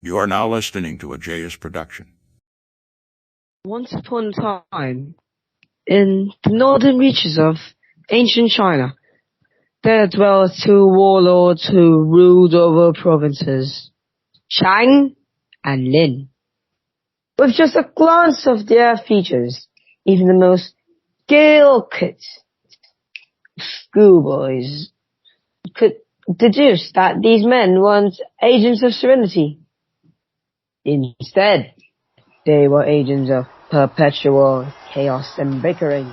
You are now listening to a JS production. Once upon a time, in the northern reaches of ancient China, there dwelt two warlords who ruled over provinces, Chang and Lin. With just a glance of their features, even the most skill-kit schoolboys could deduce that these men weren't agents of serenity. Instead, they were agents of perpetual chaos and bickering.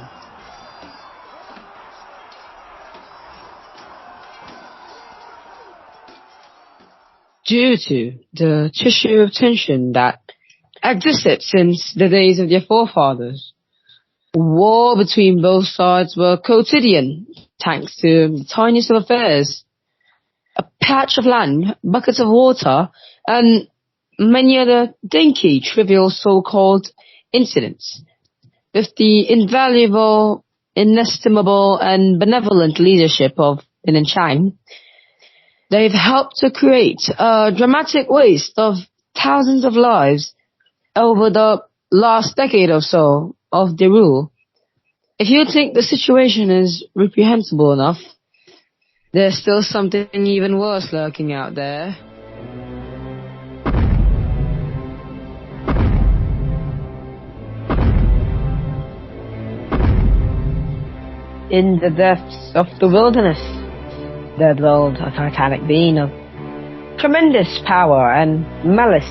Due to the tissue of tension that existed since the days of their forefathers, war between both sides were quotidian, thanks to the tiniest of affairs. A patch of land, buckets of water, and many other dinky, trivial so-called incidents. With the invaluable, inestimable, and benevolent leadership of Lin and Chang, they've helped to create a dramatic waste of thousands of lives over the last decade or so of their rule. If you think the situation is reprehensible enough, there's still something even worse lurking out there. In the depths of the wilderness, there dwelled a titanic being of tremendous power and malice.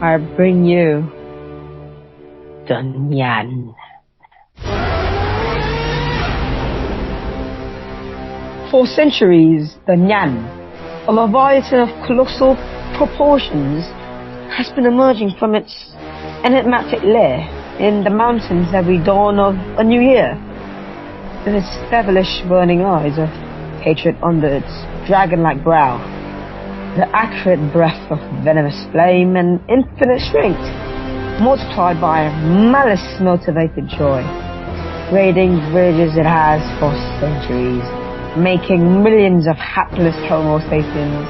I bring you the Nyan. For centuries, the Nyan, a leviathan of colossal proportions, has been emerging from its enigmatic lair in the mountains every dawn of a new year, with its devilish burning eyes of hatred under its dragon-like brow, the acrid breath of venomous flame and infinite strength, multiplied by malice-motivated joy, raiding villages it has for centuries, making millions of hapless Homo sapiens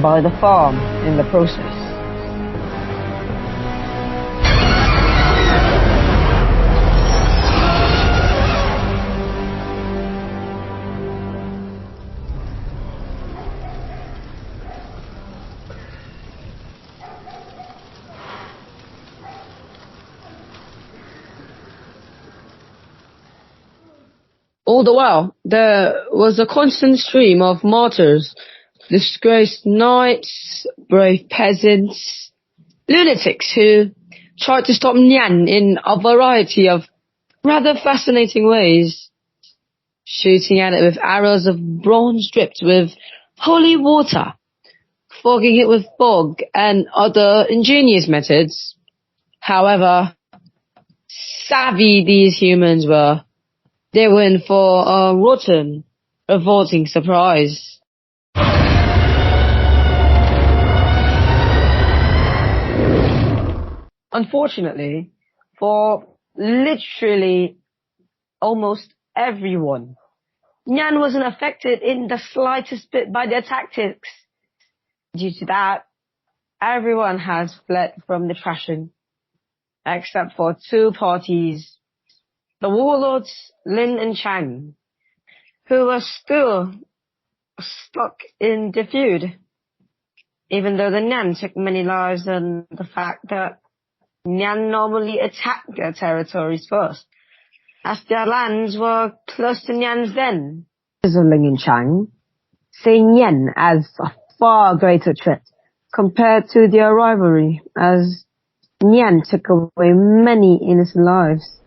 by the farm in the process. All the while, there was a constant stream of martyrs, disgraced knights, brave peasants, lunatics who tried to stop Nyan in a variety of rather fascinating ways, shooting at it with arrows of bronze dripped with holy water, fogging it with fog, and other ingenious methods. However savvy these humans were, they were in for a rotten, revolting surprise. Unfortunately, for literally almost everyone, Nyan wasn't affected in the slightest bit by their tactics. Due to that, everyone has fled from the trashing, except for two parties, the warlords Lin and Chang, who were still stuck in the feud, even though the Nyan took many lives, and the fact that Nyan normally attacked their territories first, as their lands were close to Nyan's then. Lin and Chang, seeing Nyan as a far greater threat compared to their rivalry, as Nyan took away many innocent lives,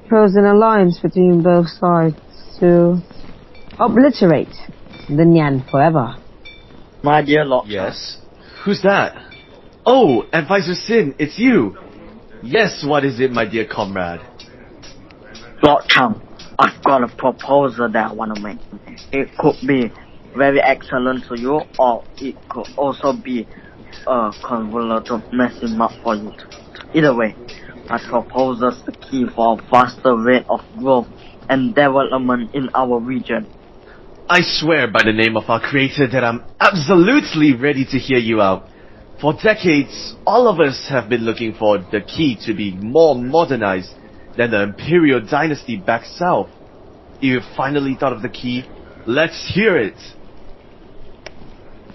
proposed an alliance between both sides to obliterate the Nyan forever. My dear Lord. Yes? Who's that? Oh, Advisor Sin, it's you! Yes, what is it, my dear comrade? Lord Chang, I've got a proposal that I want to make. It could be very excellent to you, or it could also be a convoluted messing up for you. Either way, my proposal is the key for a faster rate of growth and development in our region. I swear by the name of our creator that I'm absolutely ready to hear you out. For decades, all of us have been looking for the key to be more modernized than the imperial dynasty back south. You finally thought of the key? Let's hear it!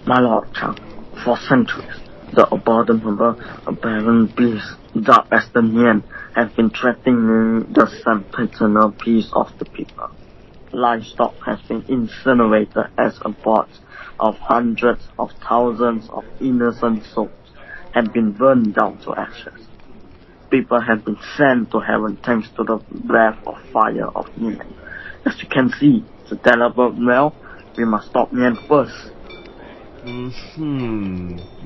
My Lord Chang, for centuries, the abominable aberrant beasts, dark as the Nian, have been threatening the sempiternal peace of the people. Livestock has been incinerated as a bot of hundreds of thousands of innocent souls have been burned down to ashes. People have been sent to heaven thanks to the breath of fire of Nian. As you can see, the Dalek well, we must stop Nian first.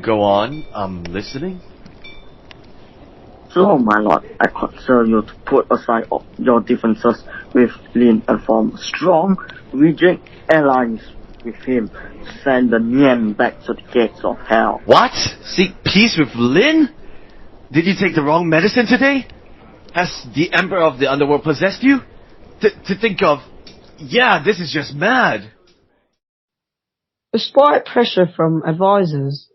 Go on, I'm listening. So, my lord, I counsel you to put aside all your differences with Lin and form a strong, rigid alliance with him to send the Nyan back to the gates of hell. What? Seek peace with Lin? Did you take the wrong medicine today? Has the Emperor of the Underworld possessed you? To think of... Yeah, this is just mad. Despite pressure from advisors,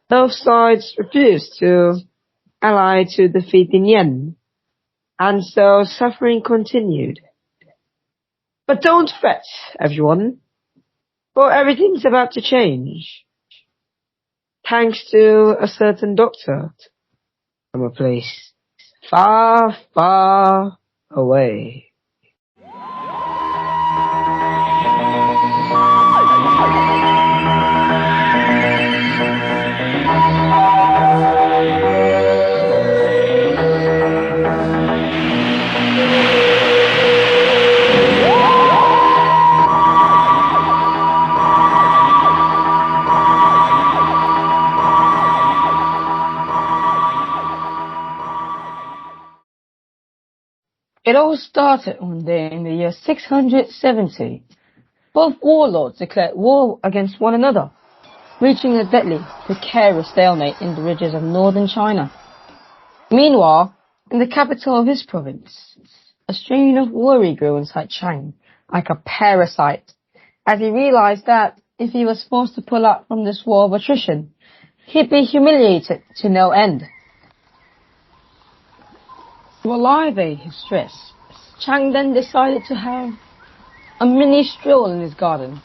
both sides refused to ally to defeat the Nyan, and so suffering continued. But don't fret, everyone, for everything's about to change. Thanks to a certain doctor from a place far, far away. It all started one day in the year 670. Both warlords declared war against one another, reaching a deadly, precarious stalemate in the ridges of northern China. Meanwhile, in the capital of his province, a strain of worry grew inside Chang, like a parasite, as he realized that if he was forced to pull out from this war of attrition, he'd be humiliated to no end. To alleviate his stress, Chang then decided to have a mini stroll in his garden.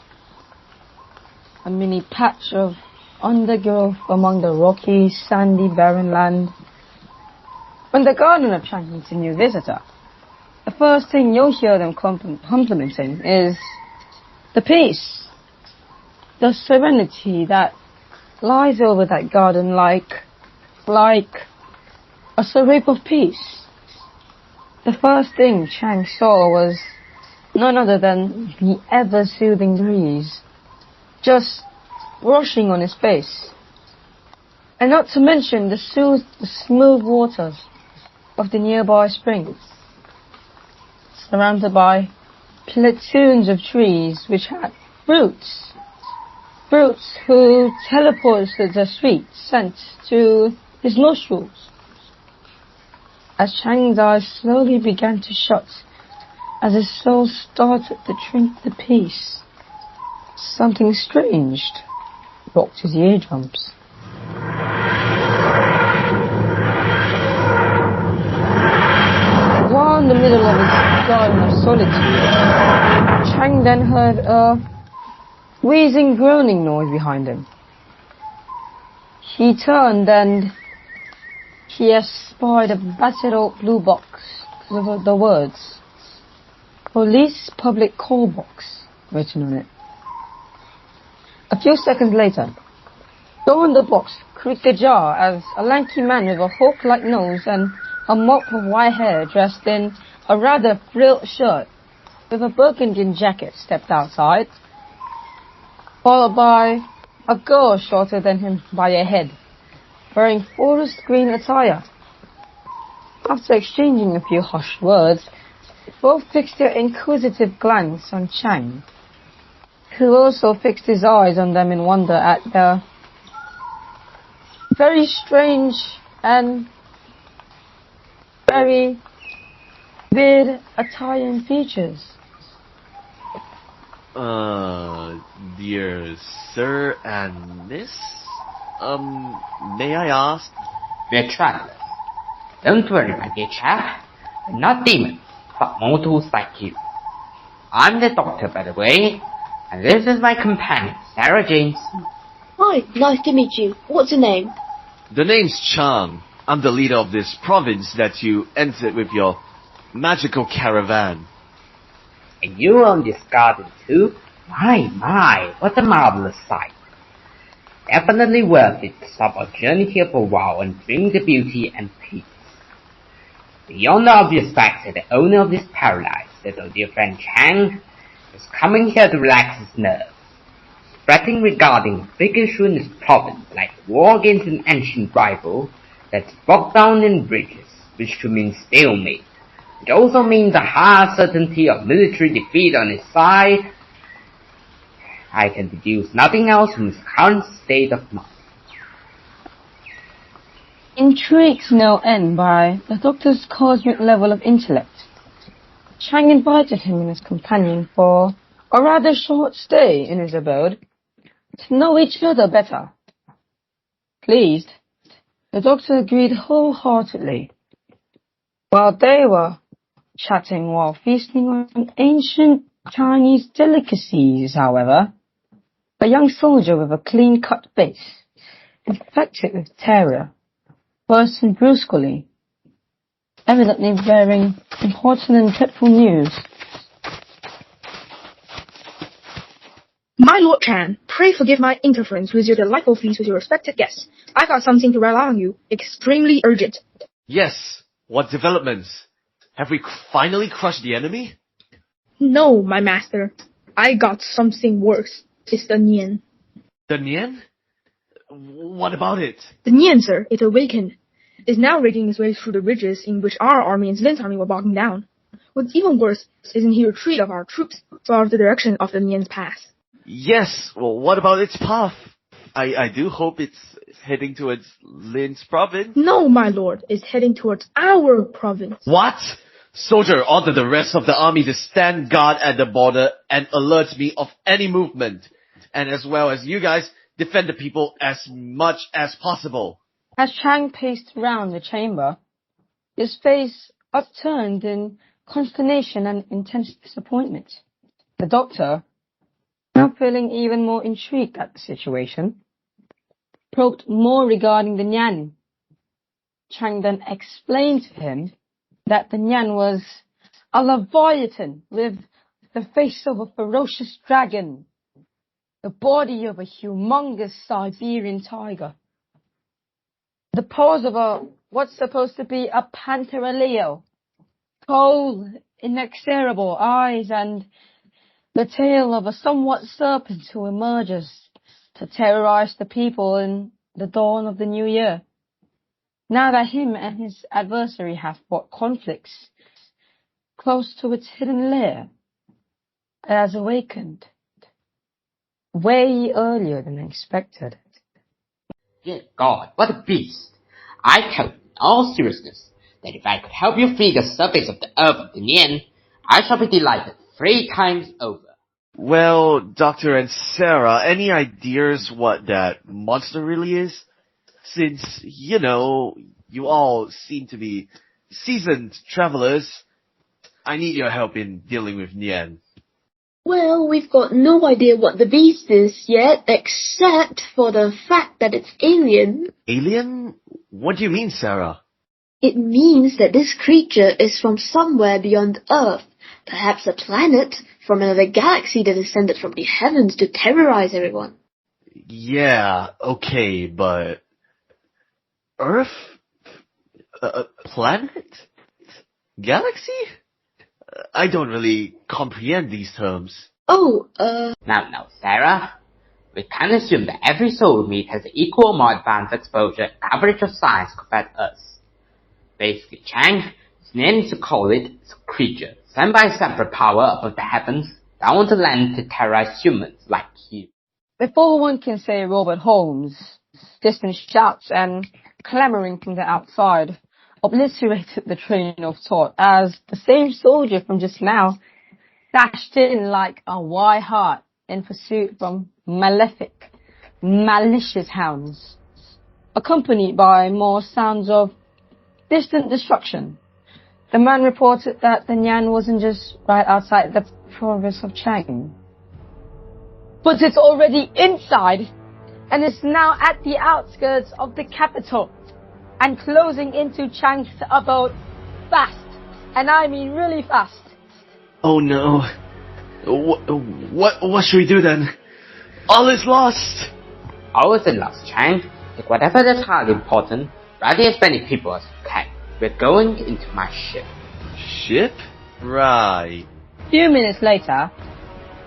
A mini patch of undergrowth among the rocky, sandy, barren land. When the gardener Chang meets a new visitor, the first thing you'll hear them complimenting is the peace, the serenity that lies over that garden like a sweep of peace. The first thing Chang saw was none other than the ever-soothing breeze, just rushing on his face. And not to mention the smooth waters of the nearby springs, surrounded by platoons of trees which had fruits who teleported the sweet scent to his nostrils. As Chang's eyes slowly began to shut, as his soul started to drink the peace, something strange rocked his eardrums. While in the middle of his garden of solitude, Chang then heard a wheezing, groaning noise behind him. He turned and he espied a battered old blue box with the words, "Police Public Call Box," written on it. A few seconds later, the door in the box creaked ajar as a lanky man with a hawk-like nose and a mop of white hair dressed in a rather frilled shirt with a burgundian jacket stepped outside, followed by a girl shorter than him by a head, wearing forest green attire. After exchanging a few hushed words, both fixed their inquisitive glance on Chang, who also fixed his eyes on them in wonder at their very strange and very weird attire and features. Dear sir and miss? May I ask? We're travelers. Don't worry, my dear chap. We're not demons, but mortals like you. I'm the doctor, by the way, and this is my companion, Sarah James. Hi, nice to meet you. What's your name? The name's Chang. I'm the leader of this province that you entered with your magical caravan. And you own this garden too? My, what a marvelous sight. Definitely worth it to stop our journey here for a while and bring the beauty and peace. Beyond the obvious fact that the owner of this paradise, that our dear friend Chang, is coming here to relax his nerves, fretting regarding a big issue in this province like war against an ancient rival that's bogged down in bridges, which could mean stalemate. It also means a high certainty of military defeat on his side. I can deduce nothing else from his current state of mind. Intrigued to no end by the Doctor's cosmic level of intellect, Chang invited him and his companion for a rather short stay in his abode to know each other better. Pleased, the Doctor agreed wholeheartedly. While they were chatting while feasting on ancient Chinese delicacies, however, a young soldier with a clean-cut face, infected with terror, burst in brusquely, evidently bearing important and dreadful news. My Lord Chan, pray forgive my interference with your delightful feast with your respected guests. I got something to rely on you, extremely urgent. Yes, what developments? Have we finally crushed the enemy? No, my master. I got something worse. It's the Nian. The Nian? What about it? The Nian, sir, it awakened. Is now raking its way through the ridges in which our army and Lin's army were bogging down. What's even worse is in the retreat of our troops from the direction of the Nian's path. Yes, well, what about its path? I do hope it's heading towards Lin's province. No, my lord, it's heading towards our province. What? Soldier, order the rest of the army to stand guard at the border and alert me of any movement. And as well as you guys, defend the people as much as possible. As Chang paced round the chamber, his face upturned in consternation and intense disappointment. The Doctor, now feeling even more intrigued at the situation, probed more regarding the Nyan. Chang then explained to him that the Nyan was a leviathan with the face of a ferocious dragon, the body of a humongous Siberian tiger, the pose of what's supposed to be a Panthera Leo, cold, inexorable eyes, and the tail of a somewhat serpent who emerges to terrorize the people in the dawn of the new year. Now that him and his adversary have fought conflicts close to its hidden lair, it has awakened way earlier than expected. Dear God, what a beast! I tell you, in all seriousness, that if I could help you free the surface of the earth of the Nian, I shall be delighted 3 times over. Well, Doctor and Sarah, any ideas what that monster really is? Since, you know, you all seem to be seasoned travelers, I need your help in dealing with Nian. Well, we've got no idea what the beast is yet, except for the fact that it's alien. Alien? What do you mean, Sarah? It means that this creature is from somewhere beyond Earth, perhaps a planet from another galaxy that descended from the heavens to terrorize everyone. Yeah, okay, but Earth? Planet? Galaxy? I don't really comprehend these terms. Now, Sarah, we can assume that every soul we meet has an equal or more advanced exposure and average of science compared to us. Basically, Chang, his name is to call it, is a creature sent by a separate power above the heavens down to land to terrorize humans like you. Before one can say Robert Holmes, distant shouts and clamoring from the outside obliterated the train of thought as the same soldier from just now dashed in like a white hart in pursuit from malefic, malicious hounds, accompanied by more sounds of distant destruction. The man reported that the Nyan wasn't just right outside the province of Chang, but it's already inside and is now at the outskirts of the capital and closing into Chang's abode fast, and I mean really fast. Oh no. What should we do then? All is lost! All isn't lost, Chang. Take whatever that's highly important, rally as many people as you can. We're going into my ship. Ship? Right. Few minutes later,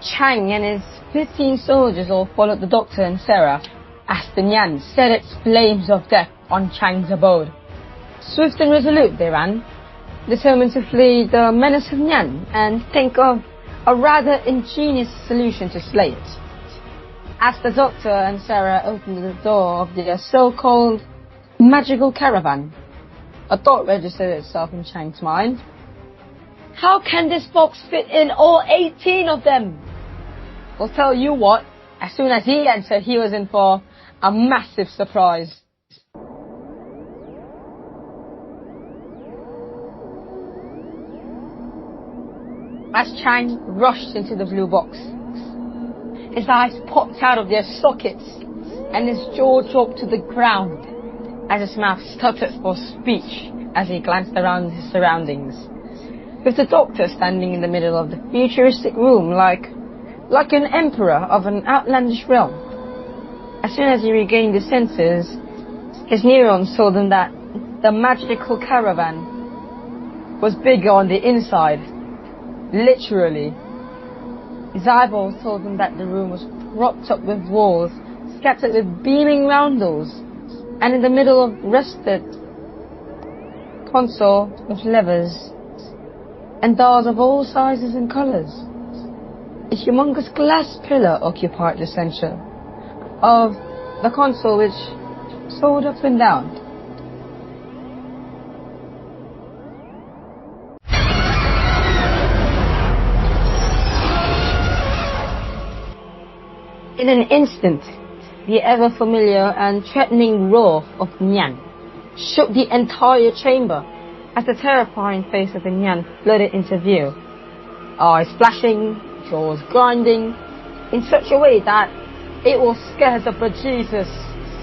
Chang and his 15 soldiers all followed the Doctor and Sarah as the Nyan set its flames of death on Chang's abode. Swift and resolute they ran, determined to flee the menace of Nyan and think of a rather ingenious solution to slay it. As the Doctor and Sarah opened the door of their so-called magical caravan, a thought registered itself in Chang's mind. How can this box fit in all 18 of them? I'll tell you what, as soon as he entered, he was in for a massive surprise. As Chang rushed into the blue box, his eyes popped out of their sockets and his jaw dropped to the ground as his mouth stuttered for speech as he glanced around his surroundings, with the Doctor standing in the middle of the futuristic room like an emperor of an outlandish realm. As soon as he regained his senses, his neurons told him that the magical caravan was bigger on the inside, literally. His eyeballs told him that the room was propped up with walls scattered with beaming roundels, and in the middle of rested console with levers and dials of all sizes and colours. A humongous glass pillar occupied the centre of the console, which soared up and down. In an instant, the ever-familiar and threatening roar of Nyan shook the entire chamber as the terrifying face of the Nyan flooded into view, eyes flashing, jaws grinding, in such a way that it will scare the bejesus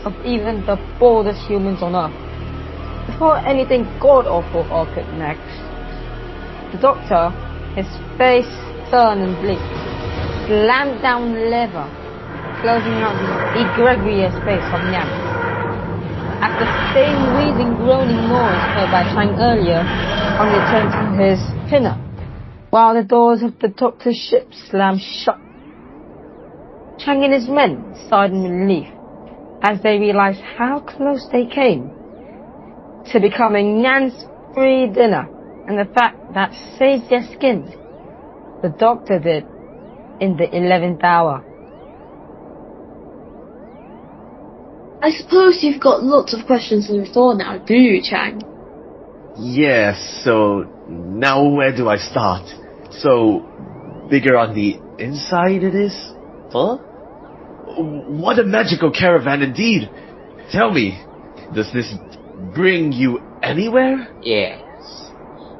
of even the boldest humans on Earth. Before anything god-awful occurred next, the Doctor, his face stern and bleak, slammed down the lever, closing out the egregious face of Nyan. At the same wheezing, groaning noise heard by Chang earlier on return to his pinner, while the doors of the Doctor's ship slammed shut. Chang and his men sighed in relief as they realized how close they came to becoming Nyan's free dinner, and the fact that saved their skins. The Doctor did in the 11th hour. I suppose you've got lots of questions on your thought now, do you, Chang? Yes, so now where do I start? So, bigger on the inside it is? Huh? What a magical caravan indeed! Tell me, does this bring you anywhere? Yes.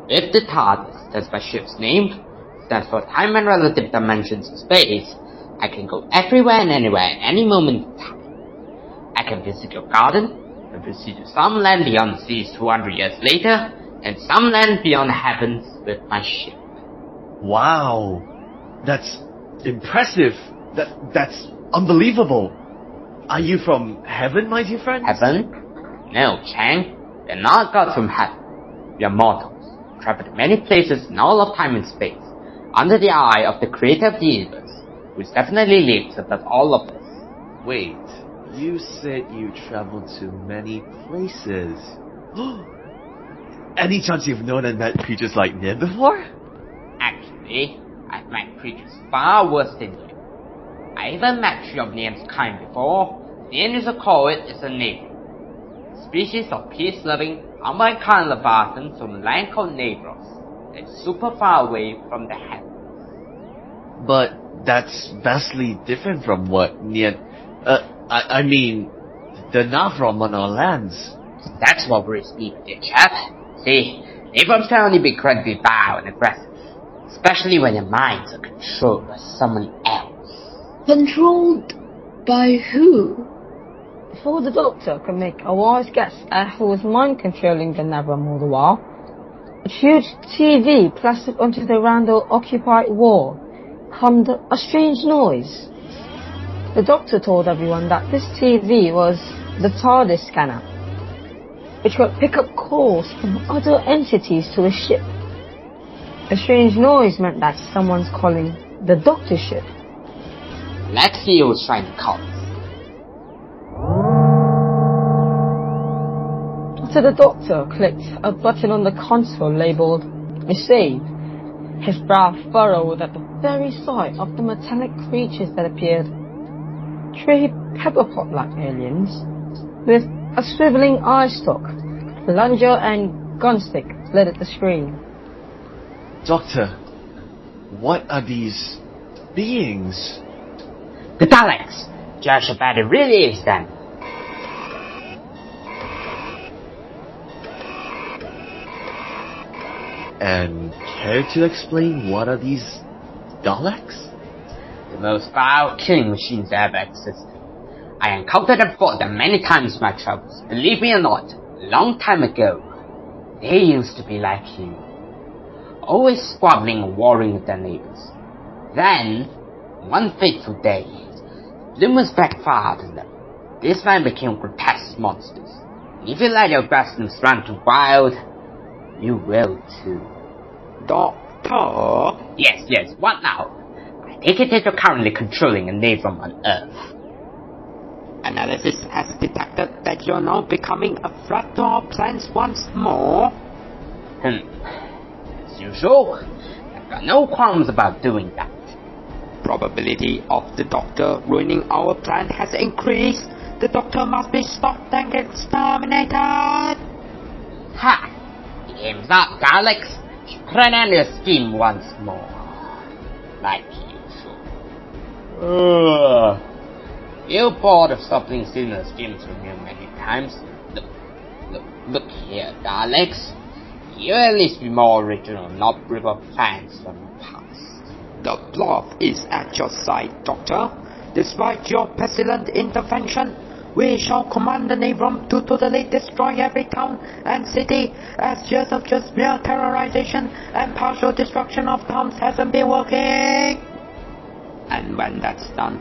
If the TARDIS, that's my ship's name, stands for time and relative dimensions of space, I can go everywhere and anywhere at any moment in time. I can visit your garden, and proceed to some land beyond the seas 200 years later, and some land beyond the heavens with my ship. Wow, that's impressive. That's unbelievable. Are you from heaven, my dear friend? Heaven? No, Chang. We're not gods from heaven. We are mortals, travel to many places in all of time and space, under the eye of the creator of the universe, who definitely lives above all of us. Wait, you said you traveled to many places. Any chance you've known and met creatures like Nian before? Actually, I've met creatures far worse than you. I even met three of Nian's kind before. Nian is a Khaw is a native. A species of peace-loving, unkind leviathans from a land called Narrator, that's super far away from the heavens. But that's vastly different from what Nian... I mean, the Navrom on our lands. That's what worries me, dear chap. See, Navroms can only be incredibly vile and aggressive, especially when their minds are controlled by someone else. Controlled by who? Before the Doctor could make a wise guess at who was mind controlling the Navram all the while, a huge TV plastered onto the Randall-occupied wall hummed a strange noise. The Doctor told everyone that this TV was the TARDIS scanner, which could pick up calls from other entities to the ship. The strange noise meant that someone's calling the Doctor's ship. Let's see who's trying to call us. So the Doctor clicked a button on the console labelled Receive. His brow furrowed at the very sight of the metallic creatures that appeared. Three pepperpot-like aliens with a swiveling eye stalk, plunger and gunstick lit at the screen. Doctor, what are these beings? The Daleks! Judge how bad it really is then. And care to explain what are these Daleks? The most vile killing machines that ever existed. I encountered and fought them many times in my travels. Believe me or not, a long time ago, they used to be like you. Always squabbling and warring with their neighbors. Then, one fateful day, rumors backfired on them. This man became grotesque monsters. And if you let your bastards run too wild, you will too. Doctor? Yes, what now? I take it that you're currently controlling a Navrom on Earth. Analysis has detected that you're now becoming a threat to our plans once more. As usual, I've got no qualms about doing that. Probability of the Doctor ruining our plan has increased. The Doctor must be stopped and exterminated. Ha! Game's up, Daleks. Plan out your scheme once more. Like usual. You bored of stopping similar schemes from you many times. Look here, Daleks. You at least be more original, not rip up plans from the past. The bluff is at your side, Doctor. Despite your pestilent intervention, we shall command the Navrom to totally destroy every town and city, as years of just mere terrorization and partial destruction of towns hasn't been working. And when that's done,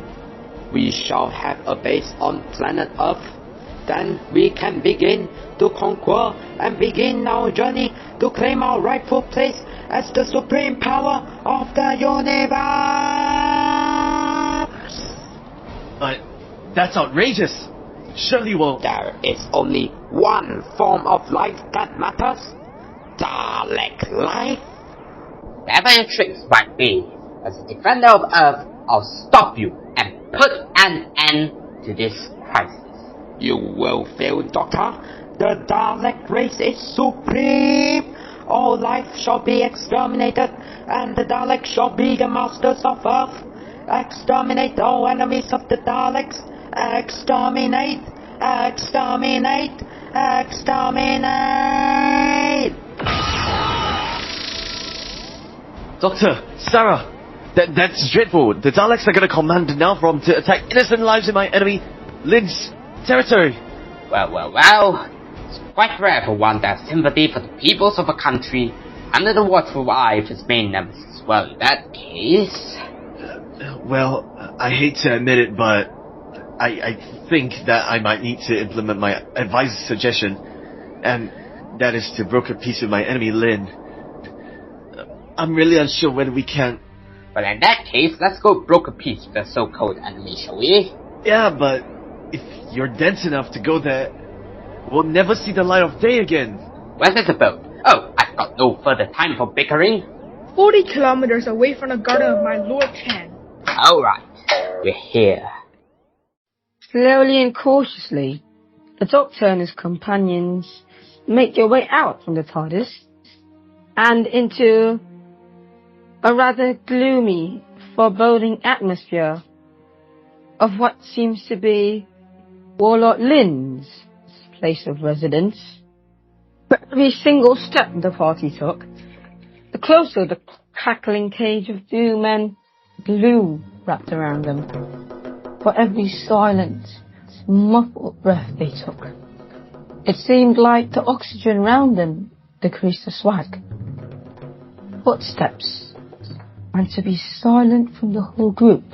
we shall have a base on planet Earth. Then we can begin to conquer and begin our journey to claim our rightful place as the supreme power of the universe. That's outrageous. Surely won't. There is only one form of life that matters. Dalek life. Whatever your tricks might be, as a defender of Earth, I'll stop you and put an end to this crisis. You will fail, Doctor. The Dalek race is supreme. All life shall be exterminated, and the Daleks shall be the masters of Earth. Exterminate all enemies of the Daleks. Exterminate! Exterminate! Exterminate! Doctor, Sarah, that's dreadful. The Daleks are going to command the Navrom to attack innocent lives in my enemy Lin's territory. Well. It's quite rare for one to have sympathy for the peoples of a country under the watchful eye of its main nemesis. Well, in that case... Well, I hate to admit it, but I think that I might need to implement my advisor's suggestion, and that is to broker peace with my enemy Lin. I'm really unsure whether we can... Well, in that case, let's go broker peace with the so-called enemy, shall we? Yeah, but if you're dense enough to go there, we'll never see the light of day again. Where's this about? Oh, I've got no further time for bickering. 40 kilometers away from the garden of my Lord Chang. Alright, we're here. Slowly and cautiously, the Doctor and his companions make their way out from the TARDIS and into a rather gloomy foreboding atmosphere of what seems to be Warlord Lin's place of residence. For every single step the party took, the closer the crackling cage of doom and gloom wrapped around them. For every silent, muffled breath they took, it seemed like the oxygen around them decreased a swag. Footsteps, meant to be silent from the whole group,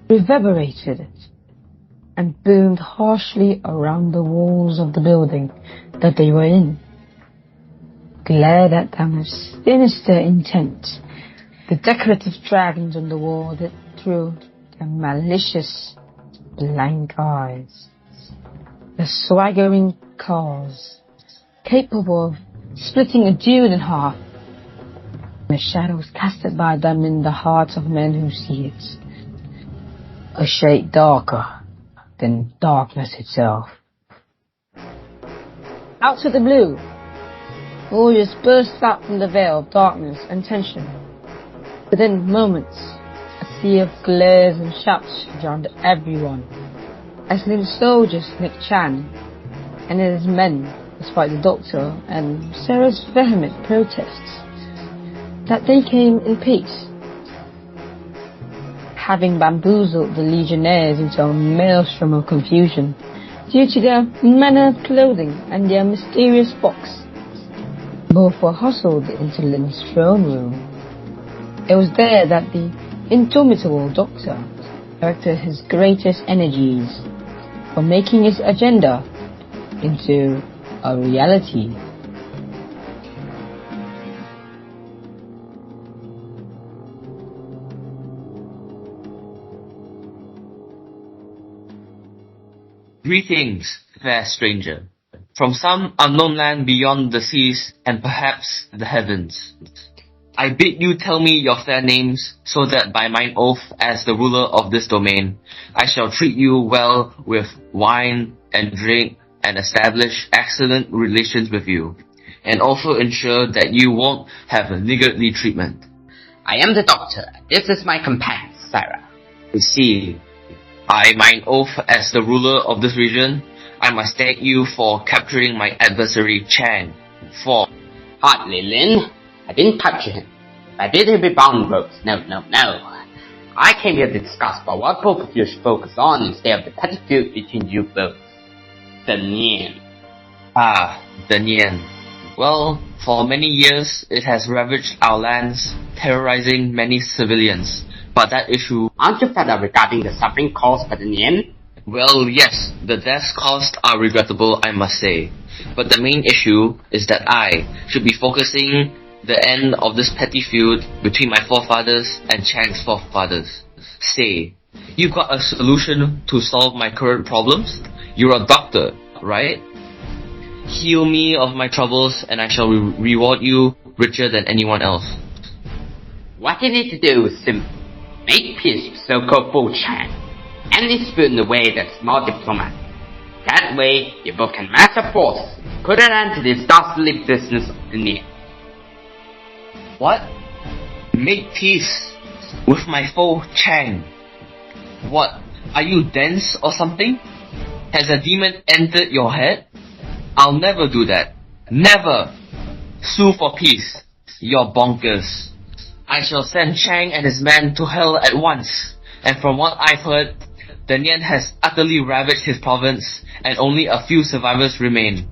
reverberated and boomed harshly around the walls of the building that they were in. Glared at them with sinister intent, the decorative dragons on the wall that threw their malicious, blank eyes. The swaggering Khaws, capable of splitting a dude in half. The shadows casted by them in the hearts of men who see it. A shade darker than darkness itself. Out of the blue, warriors burst out from the veil of darkness and tension. Within moments, a sea of glares and shouts drowned everyone, as Lin's soldiers Nick Chan and his men, despite the Doctor and Sarah's vehement protests, that they came in peace, having bamboozled the Legionnaires into a maelstrom of confusion due to their manner of clothing and their mysterious box. Both were hustled into Lin's throne room. It was there that the indomitable Doctor directed his greatest energies for making his agenda into a reality. Greetings, fair stranger, from some unknown land beyond the seas and perhaps the heavens. I bid you tell me your fair names, so that by mine oath as the ruler of this domain, I shall treat you well with wine and drink and establish excellent relations with you, and also ensure that you won't have a niggardly treatment. I am the Doctor. This is my companion, Sarah. You see, I mine oath as the ruler of this region, I must thank you for capturing my adversary Chang. For Hardly, Lin. I didn't capture him. I bid him be bound ropes. No. I came here to discuss about what both of you should focus on instead of the petty feud between you both. The Nian. The Nyan. Well, for many years it has ravaged our lands, terrorizing many civilians. But that issue... Aren't you fed up regarding the suffering caused by the Nian? Well, yes, the deaths caused are regrettable, I must say. But the main issue is that I should be focusing the end of this petty feud between my forefathers and Chang's forefathers. Say, you got a solution to solve my current problems? You're a doctor, right? Heal me of my troubles and I shall reward you richer than anyone else. What you need to do is simple. Make peace with so-called fool Chang, and dispute in a way that's more diplomatic. That way, you both can master force, put an end to this dastardly business of the Nian. What? Make peace with my foe Chang? What? Are you dense or something? Has a demon entered your head? I'll never do that. Never! Sue for peace. You're bonkers. I shall send Chang and his men to hell at once, and from what I've heard, the Nyan has utterly ravaged his province, and only a few survivors remain.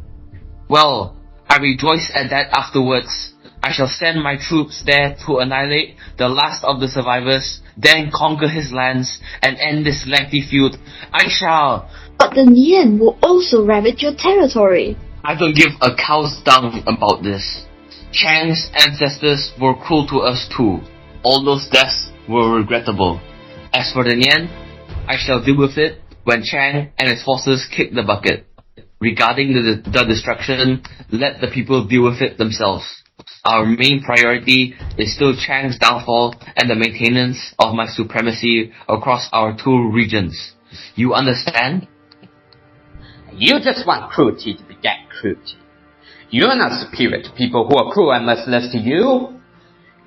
Well, I rejoice at that afterwards. I shall send my troops there to annihilate the last of the survivors, then conquer his lands, and end this lengthy feud. I shall... But the Nian will also ravage your territory. I don't give a cow's dung about this. Chang's ancestors were cruel to us too. All those deaths were regrettable. As for the Nyan, I shall deal with it when Chang and his forces kick the bucket. Regarding the destruction, let the people deal with it themselves. Our main priority is still Chang's downfall and the maintenance of my supremacy across our two regions. You understand? You just want cruelty to beget cruelty. You are not superior to people who are cruel and merciless to you.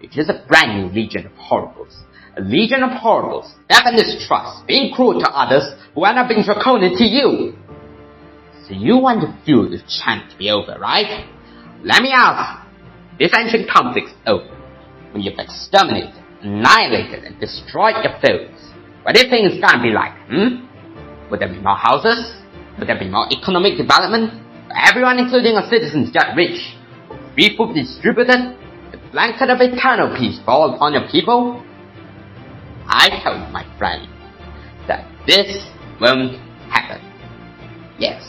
It is a brand new legion of horribles. A legion of horribles, death and distrust, being cruel to others who end up being draconian to you. So you want the feud with Chang to be over, right? Let me ask you, this ancient conflict's over. When you've exterminated, annihilated, and destroyed your foes, what do you think it's gonna be like, Would there be more houses? Would there be more economic development? Everyone, including our citizens, get rich? Free food distributed? The blanket of eternal peace fall upon your people? I tell you, my friend, that this won't happen. Yes,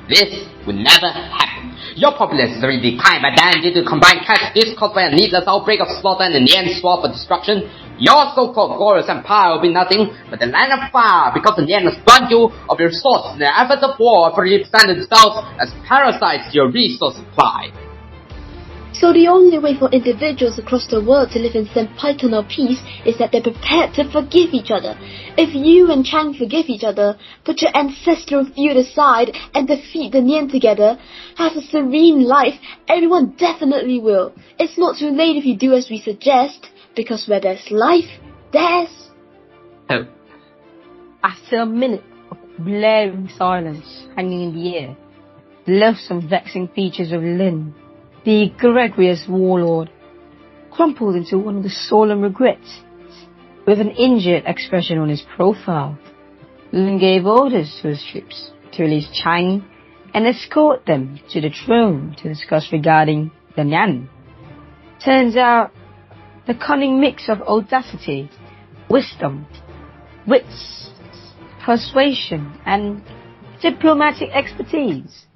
this will never happen. Your populace is already declined by then due to combined cash discord by a needless outbreak of slaughter and the Nyan swore for destruction. Your so-called glorious empire will be nothing but the land of fire because the Nyan has burnt you of your resources in their efforts of war for representing themselves as parasites to your resource supply. So the only way for individuals across the world to live in sempiternal peace is that they're prepared to forgive each other. If you and Chang forgive each other, put your ancestral feud aside, and defeat the Nyan together, have a serene life, everyone definitely will. It's not too late if you do as we suggest, because where there's life, there's hope. After a minute of blaring silence hanging in the air, the loathsome, vexing features of Lin, the egregious warlord, crumpled into one of the solemn regrets. With an injured expression on his profile, Lin gave orders to his troops to release Chang and escort them to the throne to discuss regarding the Nyan. Turns out, the cunning mix of audacity, wisdom, wits, persuasion, and diplomatic expertise,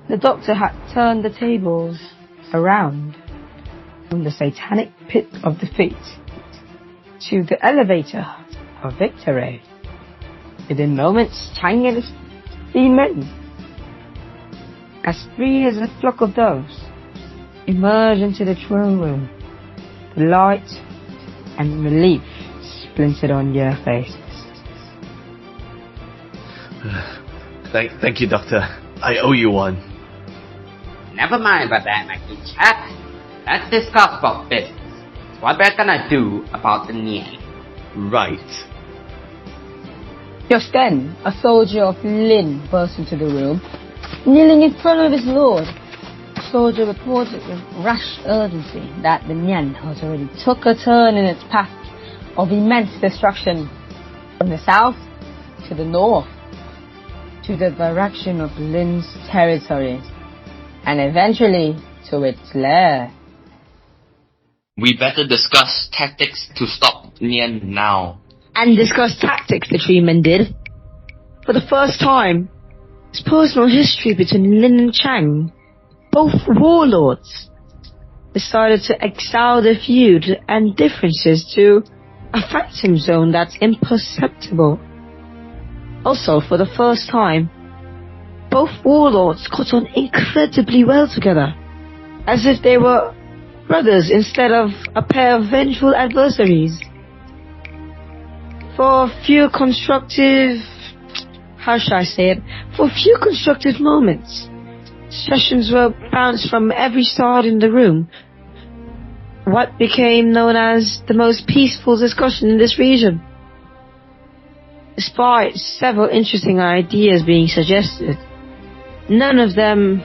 the Doctor had turned the tables around from the satanic pit of defeat to the elevator of victory. Within moments, Chang and his 3 men, as free as a flock of doves, emerged into the throne room. The light and relief splintered on their faces. Thank you, Doctor. I owe you one. Never mind about that, my good chap. Let's discuss about business. What we're gonna do about the Nyan. Right. Just then, a soldier of Lin burst into the room, kneeling in front of his lord. The soldier reported with rash urgency that the Nyan had already took a turn in its path of immense destruction from the south to the north to the direction of Lin's territory, and eventually to its lair. We better discuss tactics to stop Nian now. And discuss tactics, the 3 men did. For the first time, it's personal history between Lin and Chang, both warlords, decided to exile their feud and differences to a phantom zone that's imperceptible. Also, for the first time, both warlords got on incredibly well together, as if they were brothers instead of a pair of vengeful adversaries. For a few constructive moments, sessions were bounced from every side in the room. What became known as the most peaceful discussion in this region. Despite several interesting ideas being suggested, none of them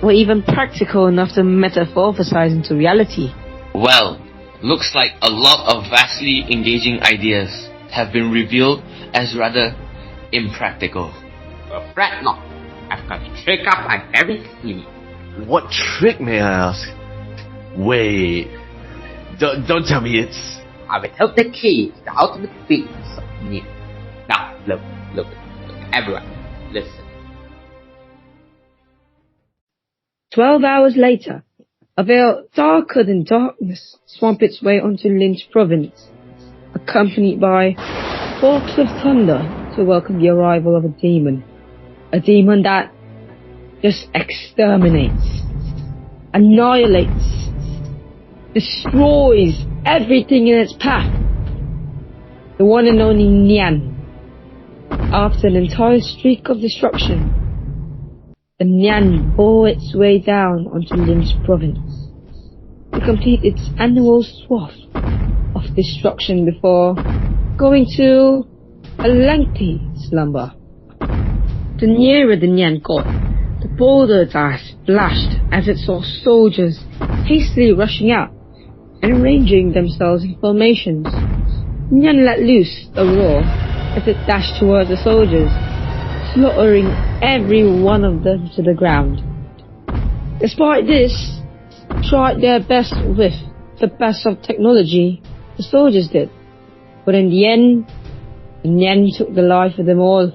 were even practical enough to metamorphosize into reality. Well, looks like a lot of vastly engaging ideas have been revealed as rather impractical. Well, fret not. I've got a trick up my very sleeve. What trick, may I ask? Wait. Don't tell me it's... I will tell the key to the ultimate weakness of Nian. Now, look, everyone, listen. 12 hours later, a veil darker than darkness swamped its way onto Lin's province, accompanied by forks of thunder to welcome the arrival of a demon. A demon that just exterminates, annihilates, destroys everything in its path. The one and only Nyan. After an entire streak of destruction, the Nyan bore its way down onto Lin's province. to complete its annual swath of destruction before going to a lengthy slumber. The nearer the Nyan got, the bolder its eyes flashed as it saw soldiers hastily rushing out and arranging themselves in formations. Nyan let loose a roar as it dashed towards the soldiers, slaughtering every one of them to the ground. Despite this, tried their best with the best of technology, the soldiers did. But in the end, the Nyan took the life of them all.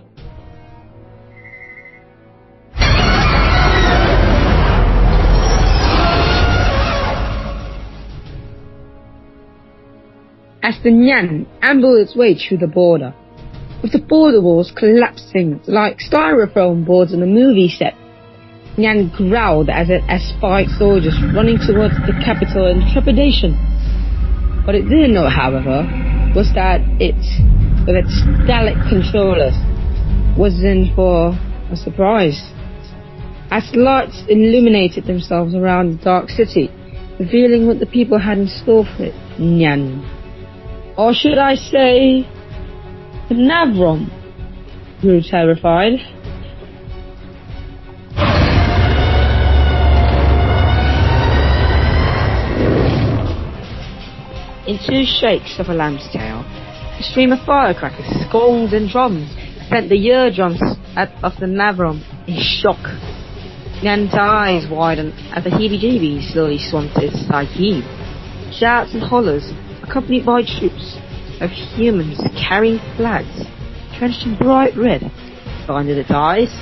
As the Nyan ambled its way through the border, with the border walls collapsing like styrofoam boards on a movie set, Nyan growled as it espied soldiers running towards the capital in trepidation. What it didn't know, however, was that it, with its Dalek controllers, was in for a surprise. As lights illuminated themselves around the dark city, revealing what the people had in store for it, Nyan, or should I say, the Navrom, grew terrified. In 2 shakes of a lamb's tail, a stream of firecrackers, gongs and drums sent the eardrums of the Navrom in shock. Nyan's eyes widened as the heebie-jeebies slowly swamped his psyche. Shouts and hollers, accompanied by troops of humans carrying flags drenched in bright red, blinded its eyes.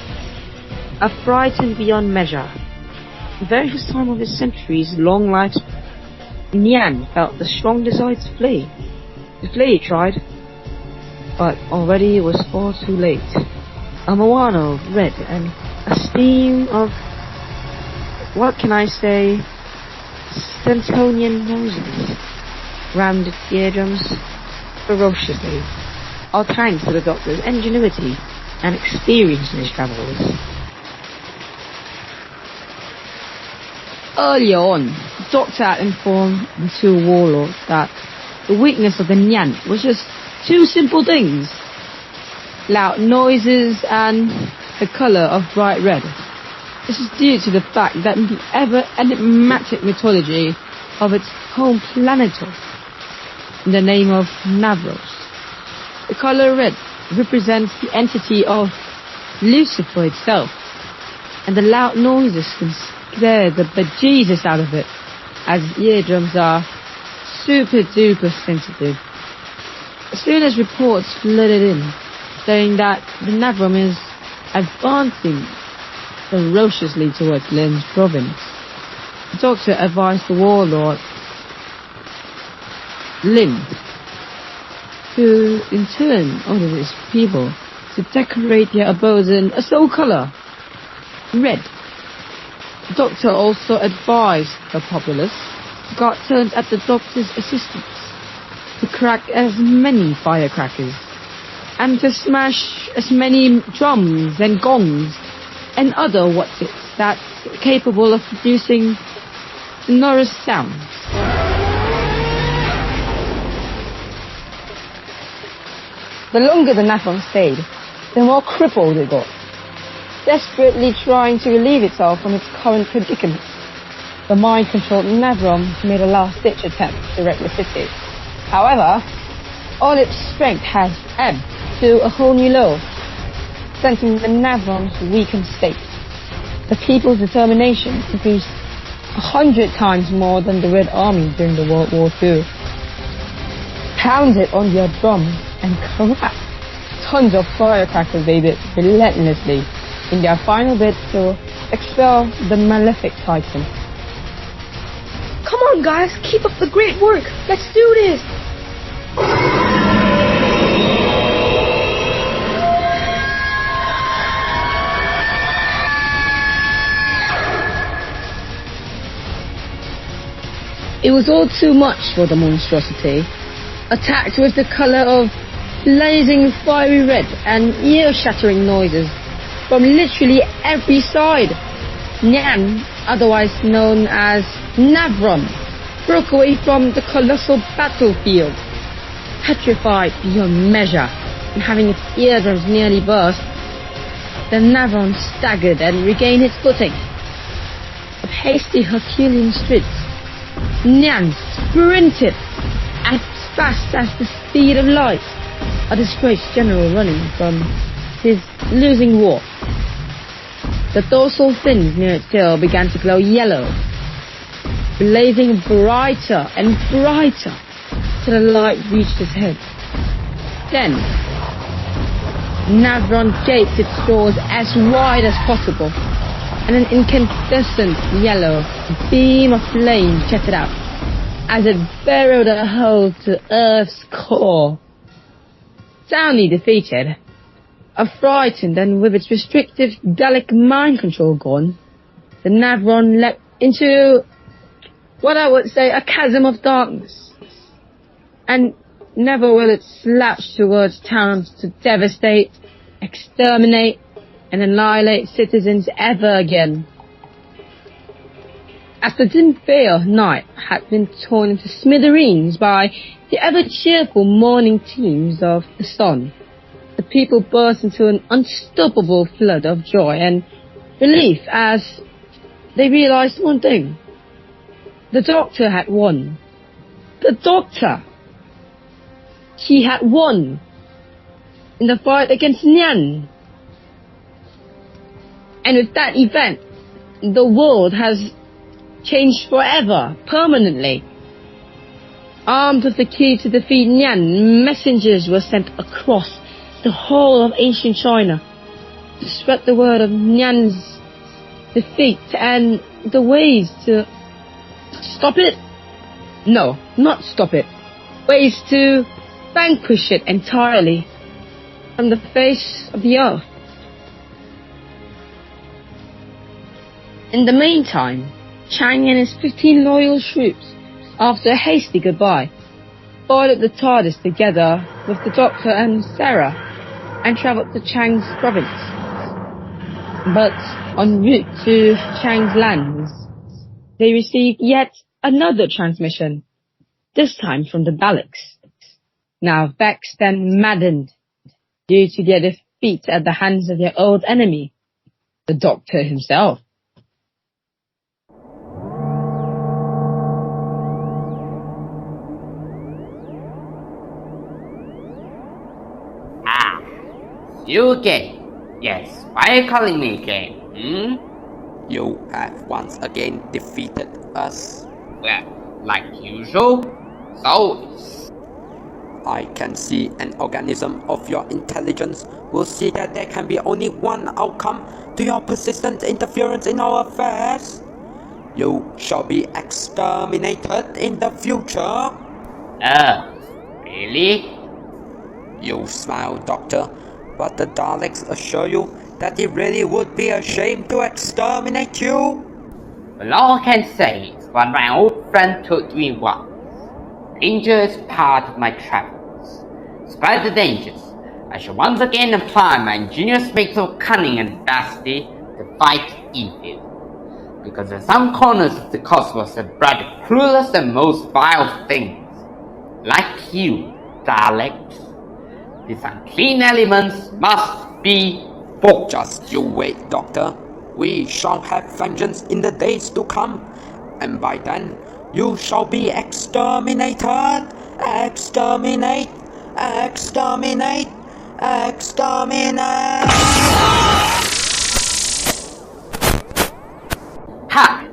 Affrighted beyond measure, the very first time of his centuries-long life, Nyan felt the strong desire to flee. To flee he tried, but already it was far too late. A moano of red and a steam of, what can I say, Stentonian noses rammed its eardrums ferociously, all thanks to the doctor's ingenuity and experience in his travels. Earlier on, the doctor had informed the 2 warlords that the weakness of the Nyan was just 2 simple things: loud noises and the colour of bright red. This is due to the fact that in the ever-enigmatic mythology of its home planet, in the name of Navros, the colour red represents the entity of Lucifer itself, and the loud noises can scare the bejesus out of it, as eardrums are super duper sensitive. As soon as reports flooded in saying that the Navrom is advancing ferociously towards Lin's province, the doctor advised the warlord Lin, who in turn ordered his people to decorate their abodes in a sole colour, red. The doctor also advised the populace to guard turns at the doctor's assistance, to crack as many firecrackers, and to smash as many drums and gongs and other what's-its that's capable of producing sonorous sounds. The longer the Navrom stayed, the more crippled it got, desperately trying to relieve itself from its current predicament. The mind-controlled Navrom made a last-ditch attempt to wreck the city. However, all its strength has ebbed to a whole new low, sensing the Navrom's weakened state. The people's determination increased 100 times more than the Red Army during the World War II. Pounded on their drums and cracked tons of firecrackers they did relentlessly in their final bid to expel the malefic titan. Come on, guys, keep up the great work. Let's do this. It was all too much for the monstrosity, attacked with the colour of blazing fiery red and ear-shattering noises from literally every side. Nyan, otherwise known as Navrom, broke away from the colossal battlefield. Petrified beyond measure, and having its eardrums nearly burst, the Navron staggered and regained its footing. Up hasty Herculean strides, Nyan sprinted as fast as the speed of light, a disgraced general running from his losing war. The dorsal fins near its tail began to glow yellow, blazing brighter and brighter till the light reached his head. Then, Navron gaped its jaws as wide as possible, and an incandescent yellow beam of flame jetted out as it burrowed a hole to Earth's core. Soundly defeated, affrighted and with its restrictive Dalek mind control gone, the Navron leapt into what I would say a chasm of darkness, and never will it slouch towards towns to devastate, exterminate, and annihilate citizens ever again. As the dim veil of night had been torn into smithereens by the ever-cheerful morning teams of the sun, the people burst into an unstoppable flood of joy and relief as they realized one thing. The Doctor had won. The Doctor! He had won in the fight against Nyan. And with that event, the world has changed forever, permanently. Armed with the key to defeat Nyan, messengers were sent across the whole of ancient China to spread the word of Nyan's defeat and the ways to stop it. No, not stop it. Ways to vanquish it entirely from the face of the earth. In the meantime, Chang and his 15 loyal troops, after a hasty goodbye, boarded the TARDIS together with the Doctor and Sarah and travelled to Chang's province. But en route to Chang's lands, they received yet another transmission, this time from the Daleks, now vexed and maddened due to their defeat at the hands of their old enemy, the Doctor himself. You again? Yes, why are you calling me again? You have once again defeated us. Well, like usual, so I can see an organism of your intelligence will see that there can be only one outcome to your persistent interference in our affairs. You shall be exterminated in the future. Really? You smile, Doctor, but the Daleks assure you that it really would be a shame to exterminate you. Well, all I can say is what my old friend told me once. Danger is part of my travels. Despite the dangers, I shall once again apply my ingenious mix of cunning and audacity to fight evil. Because in some corners of the cosmos there bred the cruelest and most vile things. Like you, Daleks. These unclean elements must be fought. Just you wait, Doctor. We shall have vengeance in the days to come, and by then you shall be exterminated. Exterminate! Exterminate! Exterminate! Ha!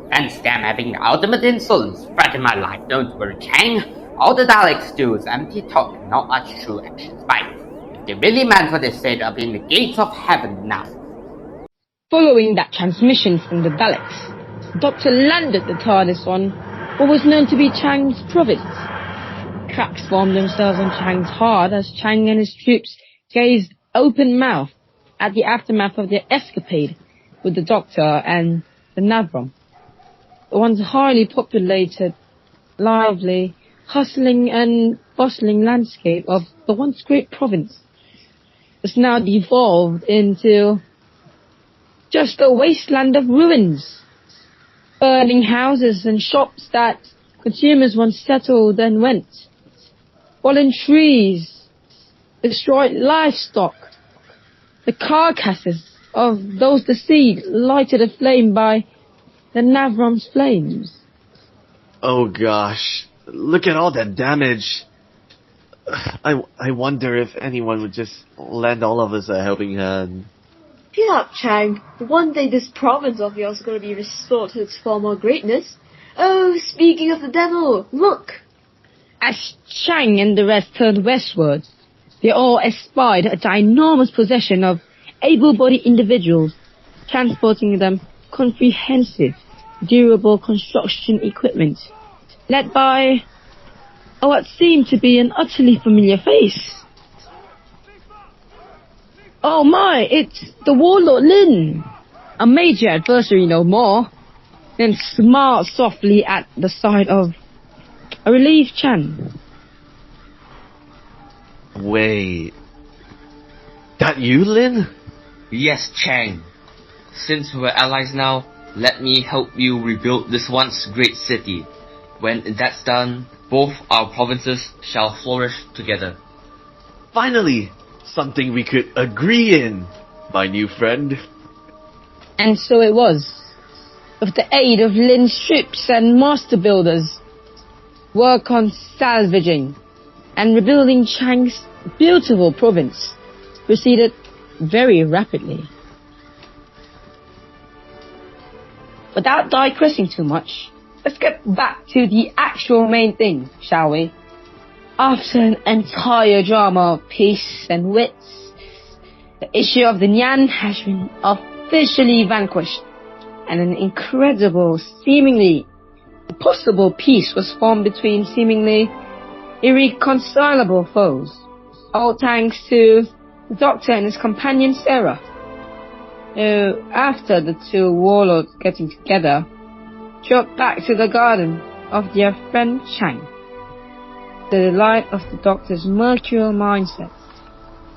Fancy them having the ultimate insolence threaten my life. Don't worry, Chang. All the Daleks do is empty talk, not much true actions. Right. If they really meant what they said, up in the gates of heaven now. Following that transmission from the Daleks, Doctor landed the TARDIS on what was known to be Chang's province. Cracks formed themselves on Chang's heart as Chang and his troops gazed open-mouthed at the aftermath of their escapade with the Doctor and the Navron. The once highly populated, lively, hustling and bustling landscape of the once great province was now devolved into just a wasteland of ruins, burning houses and shops that consumers once settled then went. Fallen trees, destroyed livestock, the carcasses of those deceased lighted aflame by the Navrom's flames. Oh gosh, look at all that damage. I wonder if anyone would just lend all of us a helping hand. Cheer up, Chang. One day this province of yours is going to be restored to its former greatness. Oh, speaking of the devil, look! As Chang and the rest turned westward, they all espied a ginormous procession of able-bodied individuals, transporting them comprehensive, durable construction equipment, led by what seemed to be an utterly familiar face. Oh my, it's the warlord Lin, a major adversary no more, then smiled softly at the sight of a relieved Chan. Wait, that you, Lin? Yes, Chang. Since we're allies now, let me help you rebuild this once great city. When that's done, both our provinces shall flourish together. Finally, something we could agree in, my new friend. And so it was. With the aid of Lin's ships and master builders, work on salvaging and rebuilding Chang's beautiful province proceeded very rapidly. Without digressing too much, let's get back to the actual main thing, shall we? After an entire drama of peace and wits, the issue of the Nyan has been officially vanquished, and an incredible, seemingly impossible peace was formed between seemingly irreconcilable foes, all thanks to the Doctor and his companion Sarah, who, after the two warlords getting together, dropped back to the garden of their friend Chang. The delight of the Doctor's mercurial mindset,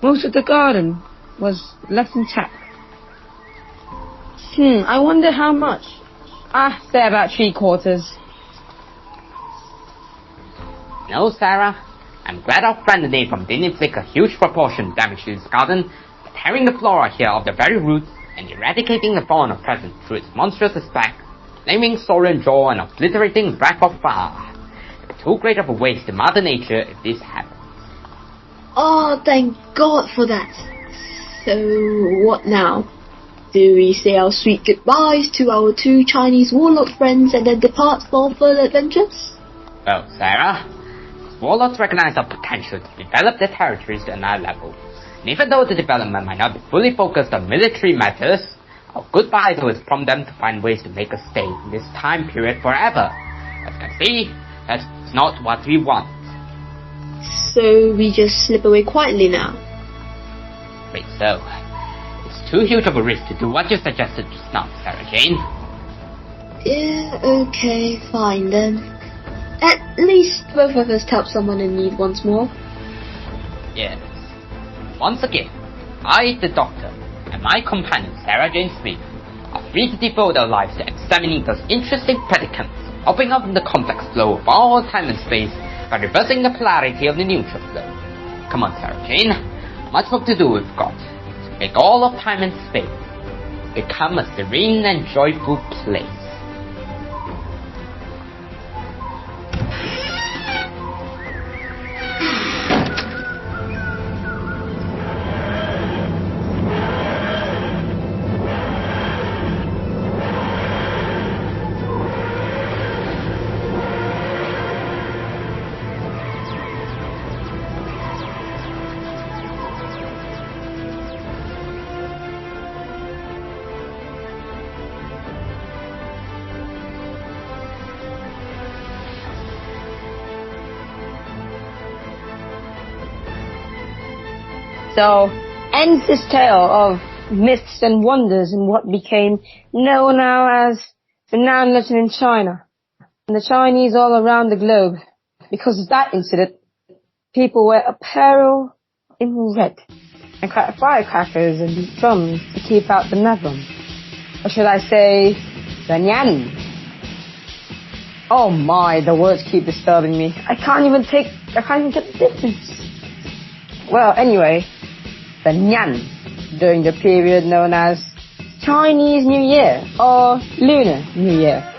most of the garden was left intact. I wonder how much. Say about 3/4. No, Sarah. I'm glad our friend Nathan didn't inflict a huge proportion damage to this garden, but tearing the flora here of the very roots and eradicating the fauna present through its monstrous aspect, flaming soaring jaw and obliterating breath of fire. Too great of a waste to Mother Nature if this happens. Oh, thank God for that. So, what now? Do we say our sweet goodbyes to our two Chinese warlord friends and then depart for further adventures? Well, Sarah, warlords recognize our potential to develop their territories to another level. And even though the development might not be fully focused on military matters, our goodbye will prompt them to find ways to make us stay in this time period forever. As you can see, that's not what we want. So we just slip away quietly now? Wait, so it's too huge of a risk to do what you suggested just now, Sarah Jane. Yeah, okay, fine then. At least both of us help someone in need once more. Yes. Once again, I, the Doctor, and my companion Sarah Jane Smith are free to devote our lives to examining those interesting predicaments, opening up the complex flow of all time and space by reversing the polarity of the neutral flow. Come on, Sarah Jane, much work to do we've got. To make all of time and space become a serene and joyful place. So, ends this tale of myths and wonders in what became known now as the Nyan legend in China. And the Chinese all around the globe, because of that incident, people wear apparel in red and crack firecrackers and beat drums to keep out the Navram. Or should I say, the Nyan. Oh my, the words keep disturbing me. I can't even get the difference. Well, anyway, the Nyan, during the period known as Chinese New Year or Lunar New Year,